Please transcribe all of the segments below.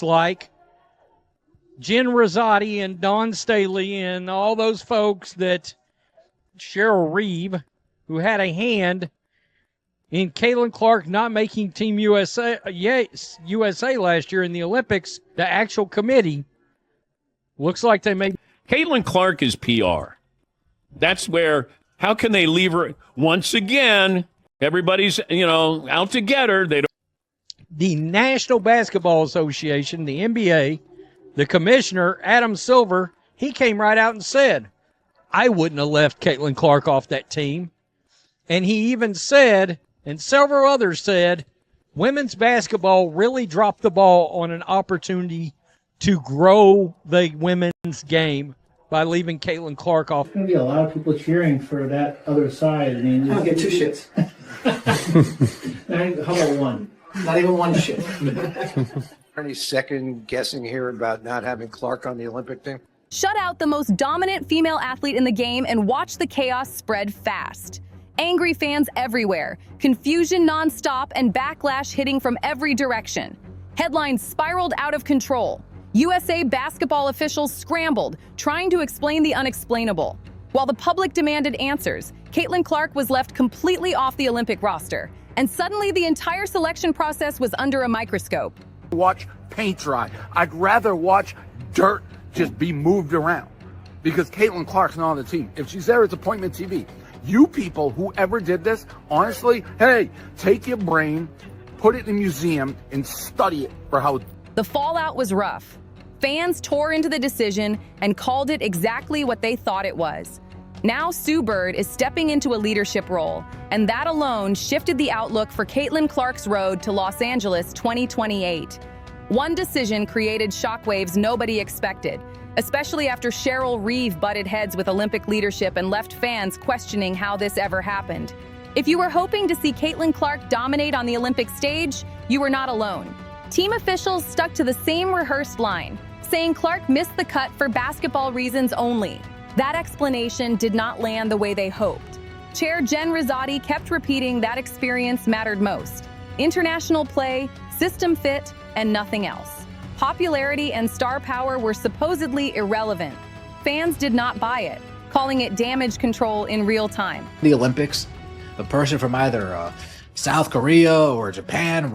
looks like Jen Rosati and Dawn Staley and all those folks that Cheryl Reeve, who had a hand in Caitlin Clark not making Team USA last year in the Olympics, the actual committee, looks like they made. Caitlin Clark is PR. That's where, how can they leave her? Once again, everybody's, out to get her. They don't. The National Basketball Association, the NBA, the commissioner, Adam Silver, he came right out and said, I wouldn't have left Caitlin Clark off that team. And he even said, and several others said, women's basketball really dropped the ball on an opportunity to grow the women's game by leaving Caitlin Clark off. There's going to be a lot of people cheering for that other side. I mean, I'll get two shits. How about one? Not even one shit. Any second guessing here about not having Clark on the Olympic team? Shut out the most dominant female athlete in the game and watch the chaos spread fast. Angry fans everywhere, confusion nonstop, and backlash hitting from every direction. Headlines spiraled out of control. USA basketball officials scrambled, trying to explain the unexplainable. While the public demanded answers, Caitlin Clark was left completely off the Olympic roster, and suddenly the entire selection process was under a microscope. Watch paint dry. I'd rather watch dirt just be moved around because Caitlin Clark's not on the team. If she's there, it's appointment TV. You people, whoever did this, honestly, hey, take your brain, put it in a museum, and study it for how. The fallout was rough. Fans tore into the decision and called it exactly what they thought it was. Now Sue Bird is stepping into a leadership role, and that alone shifted the outlook for Caitlin Clark's road to Los Angeles 2028. One decision created shockwaves nobody expected, especially after Cheryl Reeve butted heads with Olympic leadership and left fans questioning how this ever happened. If you were hoping to see Caitlin Clark dominate on the Olympic stage, you were not alone. Team officials stuck to the same rehearsed line, saying Clark missed the cut for basketball reasons only. That explanation did not land the way they hoped. Chair Jen Rosati kept repeating that experience mattered most. International play, system fit, and nothing else. Popularity and star power were supposedly irrelevant. Fans did not buy it, calling it damage control in real time. The Olympics, a person from either South Korea or Japan,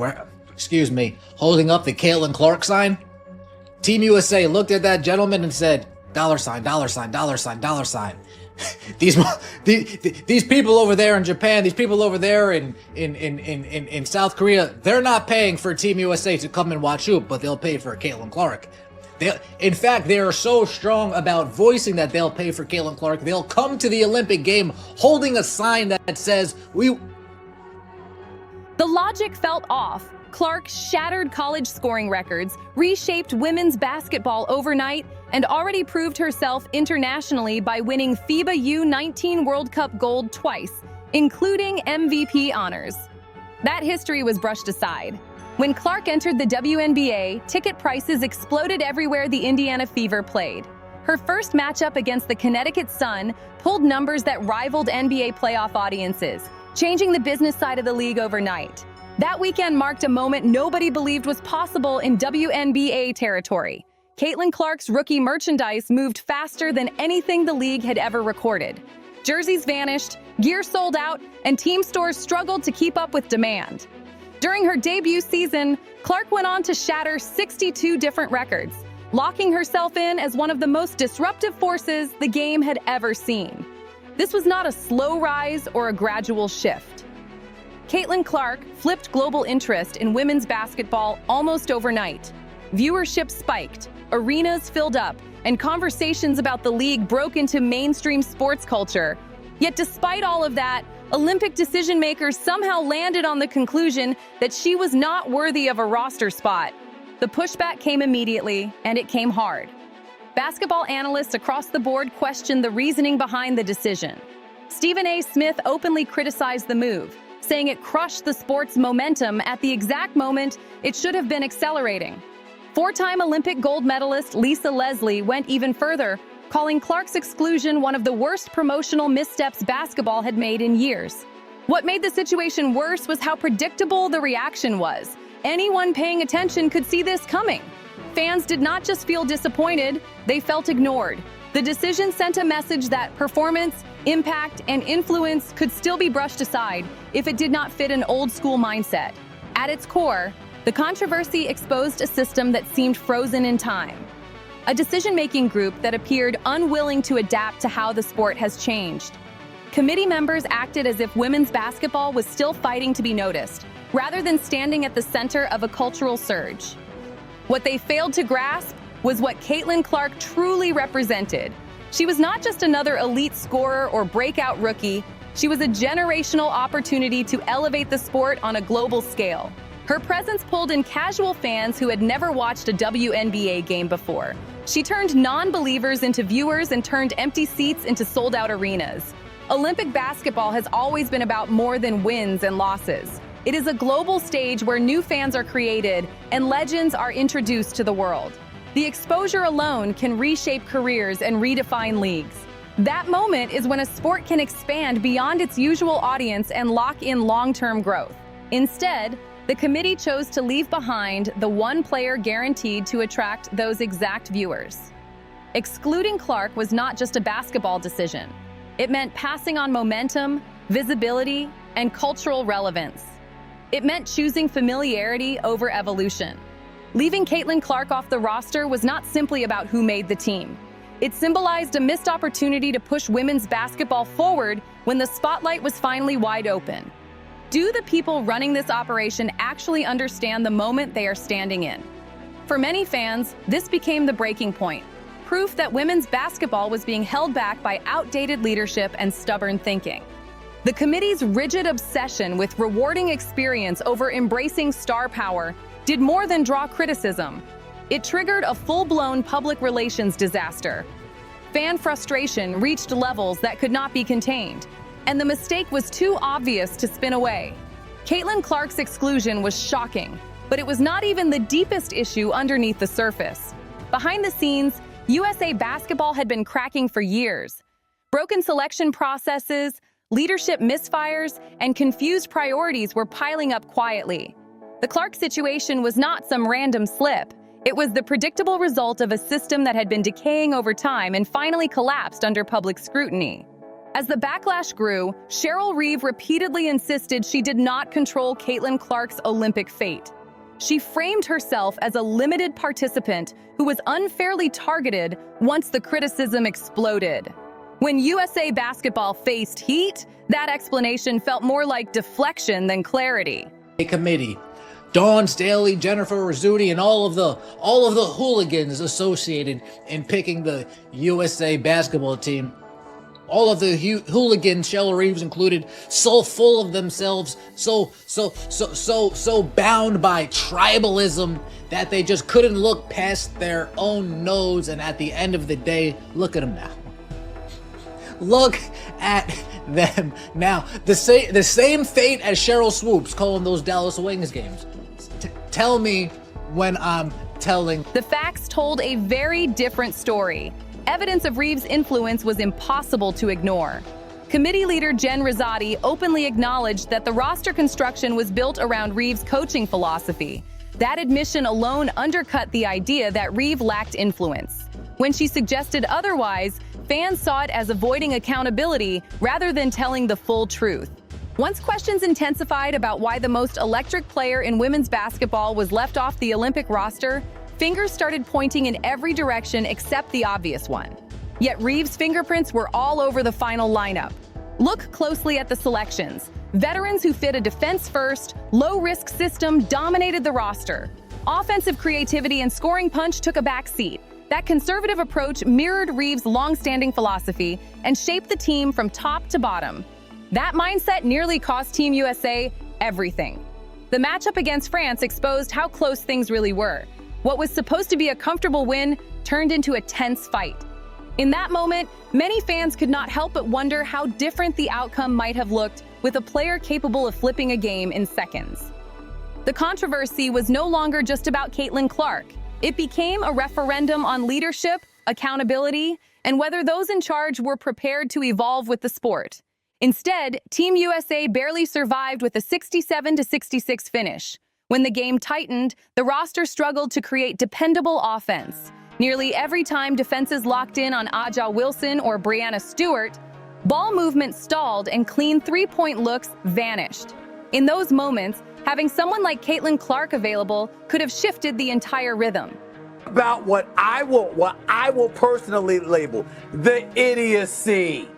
holding up the Caitlin Clark sign. Team USA looked at that gentleman and said, $, $, $. These people over there in Japan, these people over there in South Korea, they're not paying for Team USA to come and watch hoop, but they'll pay for Caitlin Clark. In fact, they are so strong about voicing that they'll pay for Caitlin Clark, they'll come to the Olympic game holding a sign that says, we... The logic felt off. Clark shattered college scoring records, reshaped women's basketball overnight, and already proved herself internationally by winning FIBA U19 World Cup gold twice, including MVP honors. That history was brushed aside. When Clark entered the WNBA, ticket prices exploded everywhere the Indiana Fever played. Her first matchup against the Connecticut Sun pulled numbers that rivaled NBA playoff audiences, changing the business side of the league overnight. That weekend marked a moment nobody believed was possible in WNBA territory. Caitlin Clark's rookie merchandise moved faster than anything the league had ever recorded. Jerseys vanished, gear sold out, and team stores struggled to keep up with demand. During her debut season, Clark went on to shatter 62 different records, locking herself in as one of the most disruptive forces the game had ever seen. This was not a slow rise or a gradual shift. Caitlin Clark flipped global interest in women's basketball almost overnight. Viewership spiked, arenas filled up, and conversations about the league broke into mainstream sports culture. Yet despite all of that, Olympic decision-makers somehow landed on the conclusion that she was not worthy of a roster spot. The pushback came immediately, and it came hard. Basketball analysts across the board questioned the reasoning behind the decision. Stephen A. Smith openly criticized the move, saying it crushed the sport's momentum at the exact moment it should have been accelerating. Four-time Olympic gold medalist Lisa Leslie went even further, calling Clark's exclusion one of the worst promotional missteps basketball had made in years. What made the situation worse was how predictable the reaction was. Anyone paying attention could see this coming. Fans did not just feel disappointed, they felt ignored. The decision sent a message that performance, impact, and influence could still be brushed aside if it did not fit an old-school mindset. At its core, the controversy exposed a system that seemed frozen in time. A decision-making group that appeared unwilling to adapt to how the sport has changed. Committee members acted as if women's basketball was still fighting to be noticed, rather than standing at the center of a cultural surge. What they failed to grasp was what Caitlin Clark truly represented. She was not just another elite scorer or breakout rookie, she was a generational opportunity to elevate the sport on a global scale. Her presence pulled in casual fans who had never watched a WNBA game before. She turned non-believers into viewers and turned empty seats into sold-out arenas. Olympic basketball has always been about more than wins and losses. It is a global stage where new fans are created and legends are introduced to the world. The exposure alone can reshape careers and redefine leagues. That moment is when a sport can expand beyond its usual audience and lock in long-term growth. Instead, the committee chose to leave behind the one player guaranteed to attract those exact viewers. Excluding Clark was not just a basketball decision. It meant passing on momentum, visibility, and cultural relevance. It meant choosing familiarity over evolution. Leaving Caitlin Clark off the roster was not simply about who made the team. It symbolized a missed opportunity to push women's basketball forward when the spotlight was finally wide open. Do the people running this operation actually understand the moment they are standing in? For many fans, this became the breaking point. Proof that women's basketball was being held back by outdated leadership and stubborn thinking. The committee's rigid obsession with rewarding experience over embracing star power did more than draw criticism. It triggered a full-blown public relations disaster. Fan frustration reached levels that could not be contained, and the mistake was too obvious to spin away. Caitlin Clark's exclusion was shocking, but it was not even the deepest issue underneath the surface. Behind the scenes, USA basketball had been cracking for years. Broken selection processes, leadership misfires, and confused priorities were piling up quietly. The Clark situation was not some random slip. It was the predictable result of a system that had been decaying over time and finally collapsed under public scrutiny. As the backlash grew, Cheryl Reeve repeatedly insisted she did not control Caitlin Clark's Olympic fate. She framed herself as a limited participant who was unfairly targeted once the criticism exploded. When USA basketball faced heat, that explanation felt more like deflection than clarity. A committee, Dawn Staley, Jennifer Rizzuti, and all of the hooligans associated in picking the USA basketball team. All of the hooligans, Cheryl Reeves included, so full of themselves, so bound by tribalism that they just couldn't look past their own nose. And at the end of the day, look at them now. Look at them now. The same fate as Cheryl Swoops calling those Dallas Wings games. Tell me when I'm telling. The facts told a very different story. Evidence of Reeves' influence was impossible to ignore. Committee leader Jen Rosati openly acknowledged that the roster construction was built around Reeves' coaching philosophy. That admission alone undercut the idea that Reeve lacked influence. When she suggested otherwise, fans saw it as avoiding accountability rather than telling the full truth. Once questions intensified about why the most electric player in women's basketball was left off the Olympic roster, fingers started pointing in every direction except the obvious one. Yet Reeves' fingerprints were all over the final lineup. Look closely at the selections. Veterans who fit a defense-first, low-risk system dominated the roster. Offensive creativity and scoring punch took a back seat. That conservative approach mirrored Reeves' long-standing philosophy and shaped the team from top to bottom. That mindset nearly cost Team USA everything. The matchup against France exposed how close things really were. What was supposed to be a comfortable win turned into a tense fight. In that moment, many fans could not help but wonder how different the outcome might have looked with a player capable of flipping a game in seconds. The controversy was no longer just about Caitlin Clark. It became a referendum on leadership, accountability, and whether those in charge were prepared to evolve with the sport. Instead, Team USA barely survived with a 67-66 finish. When the game tightened, the roster struggled to create dependable offense. Nearly every time defenses locked in on Aja Wilson or Brianna Stewart, ball movement stalled and clean three-point looks vanished. In those moments, having someone like Caitlin Clark available could have shifted the entire rhythm. About what I will personally label the idiocy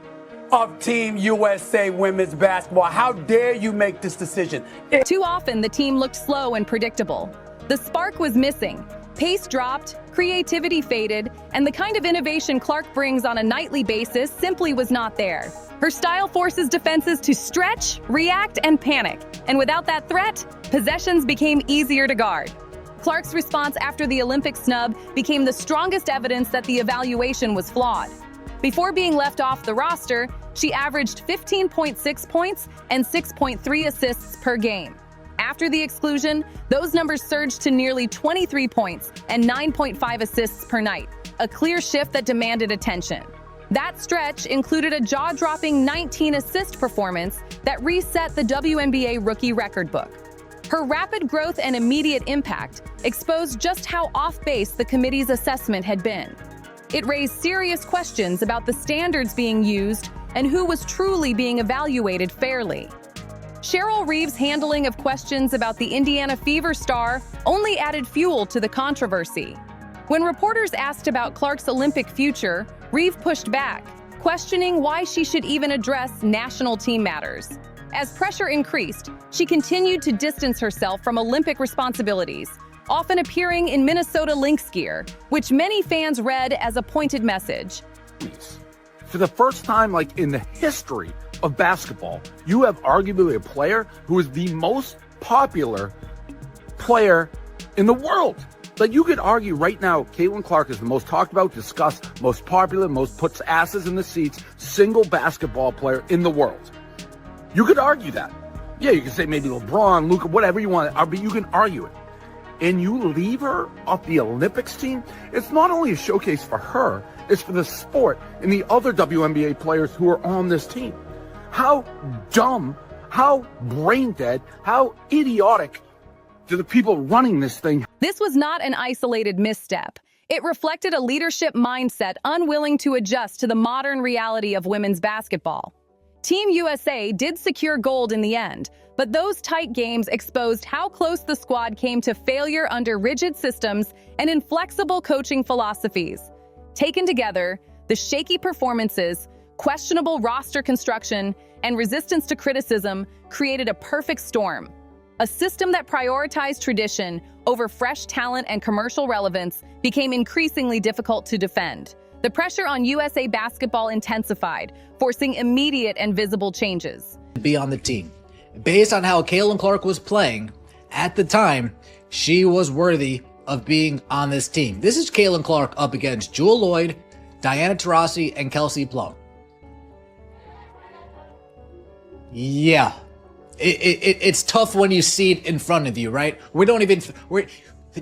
of Team USA women's basketball. How dare you make this decision? Too often, the team looked slow and predictable. The spark was missing. Pace dropped, creativity faded, and the kind of innovation Clark brings on a nightly basis simply was not there. Her style forces defenses to stretch, react, and panic. And without that threat, possessions became easier to guard. Clark's response after the Olympic snub became the strongest evidence that the evaluation was flawed. Before being left off the roster, she averaged 15.6 points and 6.3 assists per game. After the exclusion, those numbers surged to nearly 23 points and 9.5 assists per night, a clear shift that demanded attention. That stretch included a jaw-dropping 19-assist performance that reset the WNBA rookie record book. Her rapid growth and immediate impact exposed just how off-base the committee's assessment had been. It raised serious questions about the standards being used and who was truly being evaluated fairly. Cheryl Reeves' handling of questions about the Indiana Fever star only added fuel to the controversy. When reporters asked about Clark's Olympic future, Reeves pushed back, questioning why she should even address national team matters. As pressure increased, she continued to distance herself from Olympic responsibilities, often appearing in Minnesota Lynx gear, which many fans read as a pointed message. For the first time, like in the history of basketball, you have arguably a player who is the most popular player in the world. Like, you could argue right now, Caitlin Clark is the most talked about, discussed, most popular, most puts asses in the seats, single basketball player in the world. You could argue that. Yeah, you can say maybe LeBron, Luka, whatever you want, but you can argue it. And you leave her off the Olympics team, it's not only a showcase for her, it's for the sport and the other WNBA players who are on this team. How dumb, how brain dead, how idiotic do the people running this thing? This was not an isolated misstep. It reflected a leadership mindset unwilling to adjust to the modern reality of women's basketball. Team USA did secure gold in the end, but those tight games exposed how close the squad came to failure under rigid systems and inflexible coaching philosophies. Taken together, the shaky performances, questionable roster construction, and resistance to criticism created a perfect storm. A system that prioritized tradition over fresh talent and commercial relevance became increasingly difficult to defend. The pressure on USA basketball intensified, forcing immediate and visible changes. Be on the team. Based on how Caitlin Clark was playing at the time, she was worthy of being on this team. This is Caitlin Clark up against Jewel Lloyd, Diana Taurasi, and Kelsey Plum. Yeah. It's tough when you see it in front of you, right?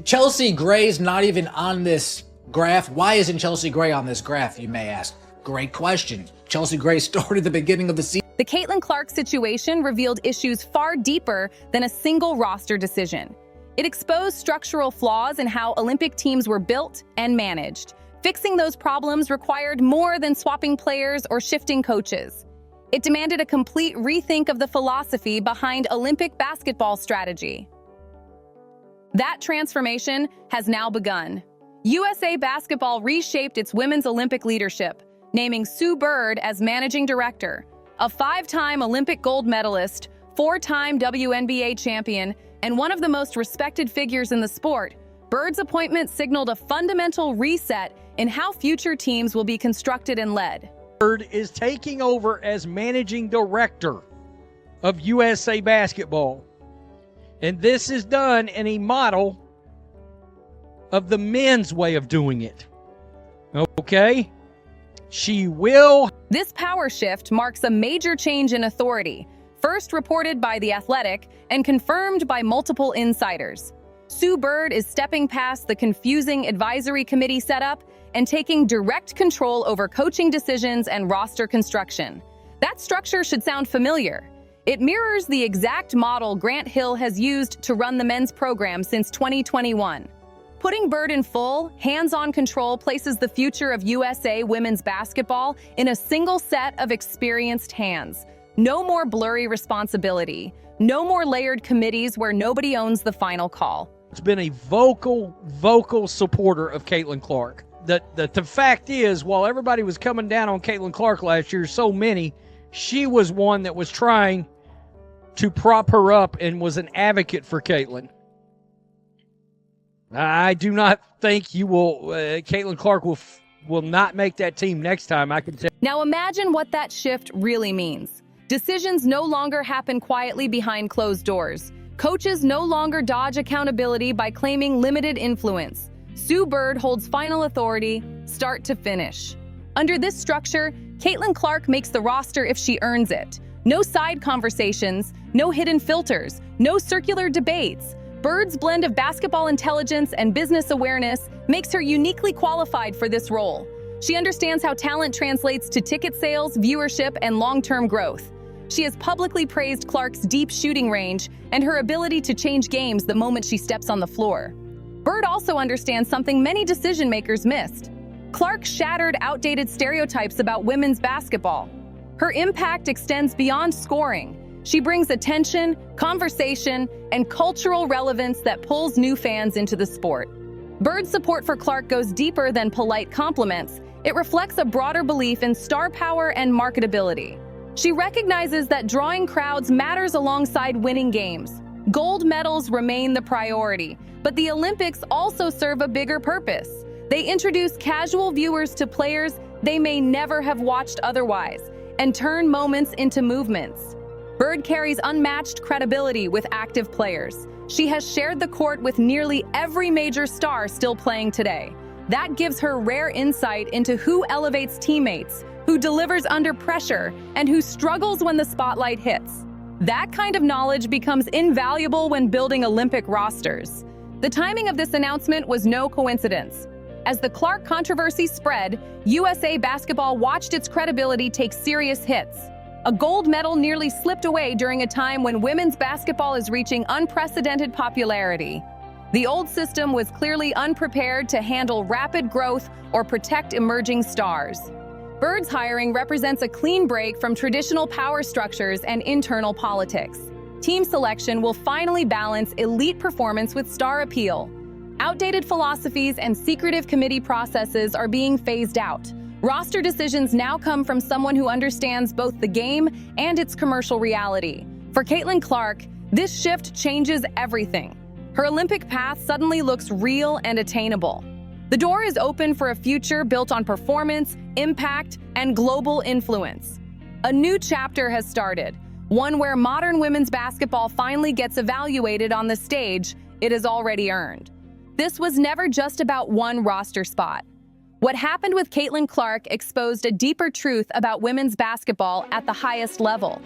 Chelsea Gray's not even on this graph. Why isn't Chelsea Gray on this graph, you may ask? Great question. Chelsea Gray started the beginning of the season. The Caitlin Clark situation revealed issues far deeper than a single roster decision. It exposed structural flaws in how Olympic teams were built and managed. Fixing those problems required more than swapping players or shifting coaches. It demanded a complete rethink of the philosophy behind Olympic basketball strategy. That transformation has now begun. USA Basketball reshaped its women's Olympic leadership, naming Sue Bird as managing director, a 5-time Olympic gold medalist, 4-time WNBA champion, and one of the most respected figures in the sport. Bird's appointment signaled a fundamental reset in how future teams will be constructed and led. Bird is taking over as managing director of USA Basketball. And this is done in a model of the men's way of doing it. Okay? She will. This power shift marks a major change in authority, first reported by The Athletic and confirmed by multiple insiders. Sue Bird is stepping past the confusing advisory committee setup and taking direct control over coaching decisions and roster construction. That structure should sound familiar. It mirrors the exact model Grant Hill has used to run the men's program since 2021. Putting Bird in full, hands-on control places the future of USA women's basketball in a single set of experienced hands. No more blurry responsibility. No more layered committees where nobody owns the final call. It's been a vocal supporter of Caitlin Clark. The fact is, while everybody was coming down on Caitlin Clark last year, so many, she was one that was trying to prop her up and was an advocate for Caitlin. I do not think Caitlin Clark will not make that team next time, I can tell. Now imagine what that shift really means. Decisions no longer happen quietly behind closed doors. Coaches no longer dodge accountability by claiming limited influence. Sue Bird holds final authority, start to finish. Under this structure, Caitlin Clark makes the roster if she earns it. No side conversations, no hidden filters, no circular debates. Bird's blend of basketball intelligence and business awareness makes her uniquely qualified for this role. She understands how talent translates to ticket sales, viewership, and long-term growth. She has publicly praised Clark's deep shooting range and her ability to change games the moment she steps on the floor. Bird also understands something many decision-makers missed. Clark shattered outdated stereotypes about women's basketball. Her impact extends beyond scoring. She brings attention, conversation, and cultural relevance that pulls new fans into the sport. Bird's support for Clark goes deeper than polite compliments. It reflects a broader belief in star power and marketability. She recognizes that drawing crowds matters alongside winning games. Gold medals remain the priority, but the Olympics also serve a bigger purpose. They introduce casual viewers to players they may never have watched otherwise, and turn moments into movements. Bird carries unmatched credibility with active players. She has shared the court with nearly every major star still playing today. That gives her rare insight into who elevates teammates, who delivers under pressure, and who struggles when the spotlight hits. That kind of knowledge becomes invaluable when building Olympic rosters. The timing of this announcement was no coincidence. As the Clark controversy spread, USA basketball watched its credibility take serious hits. A gold medal nearly slipped away during a time when women's basketball is reaching unprecedented popularity. The old system was clearly unprepared to handle rapid growth or protect emerging stars. Bird's hiring represents a clean break from traditional power structures and internal politics. Team selection will finally balance elite performance with star appeal. Outdated philosophies and secretive committee processes are being phased out. Roster decisions now come from someone who understands both the game and its commercial reality. For Caitlin Clark, this shift changes everything. Her Olympic path suddenly looks real and attainable. The door is open for a future built on performance, impact, and global influence. A new chapter has started, one where modern women's basketball finally gets evaluated on the stage it has already earned. This was never just about one roster spot. What happened with Caitlin Clark exposed a deeper truth about women's basketball at the highest level.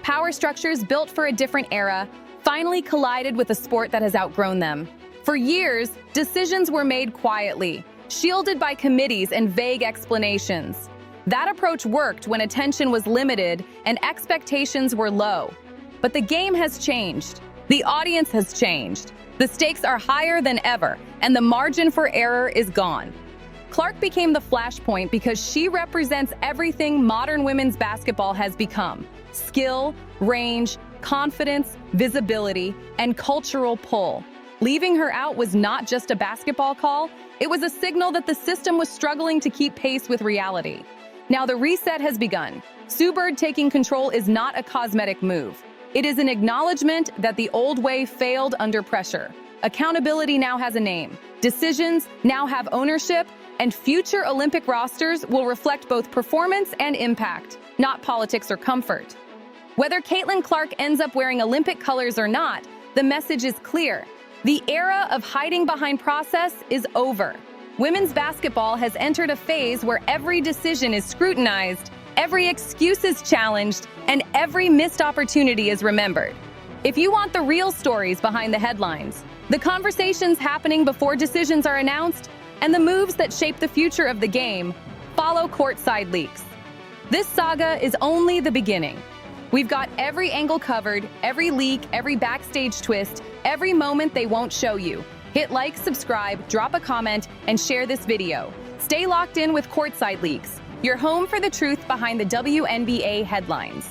Power structures built for a different era finally collided with a sport that has outgrown them. For years, decisions were made quietly, shielded by committees and vague explanations. That approach worked when attention was limited and expectations were low. But the game has changed. The audience has changed. The stakes are higher than ever, and the margin for error is gone. Clark became the flashpoint because she represents everything modern women's basketball has become: skill, range, confidence, visibility, and cultural pull. Leaving her out was not just a basketball call, it was a signal that the system was struggling to keep pace with reality. Now the reset has begun. Sue Bird taking control is not a cosmetic move. It is an acknowledgement that the old way failed under pressure. Accountability now has a name. Decisions now have ownership, and future Olympic rosters will reflect both performance and impact, not politics or comfort. Whether Caitlin Clark ends up wearing Olympic colors or not, the message is clear. The era of hiding behind process is over. Women's basketball has entered a phase where every decision is scrutinized, every excuse is challenged, and every missed opportunity is remembered. If you want the real stories behind the headlines, the conversations happening before decisions are announced, and the moves that shape the future of the game, follow Courtside Leaks. This saga is only the beginning. We've got every angle covered, every leak, every backstage twist, every moment they won't show you. Hit like, subscribe, drop a comment, and share this video. Stay locked in with Courtside Leaks, your home for the truth behind the WNBA headlines.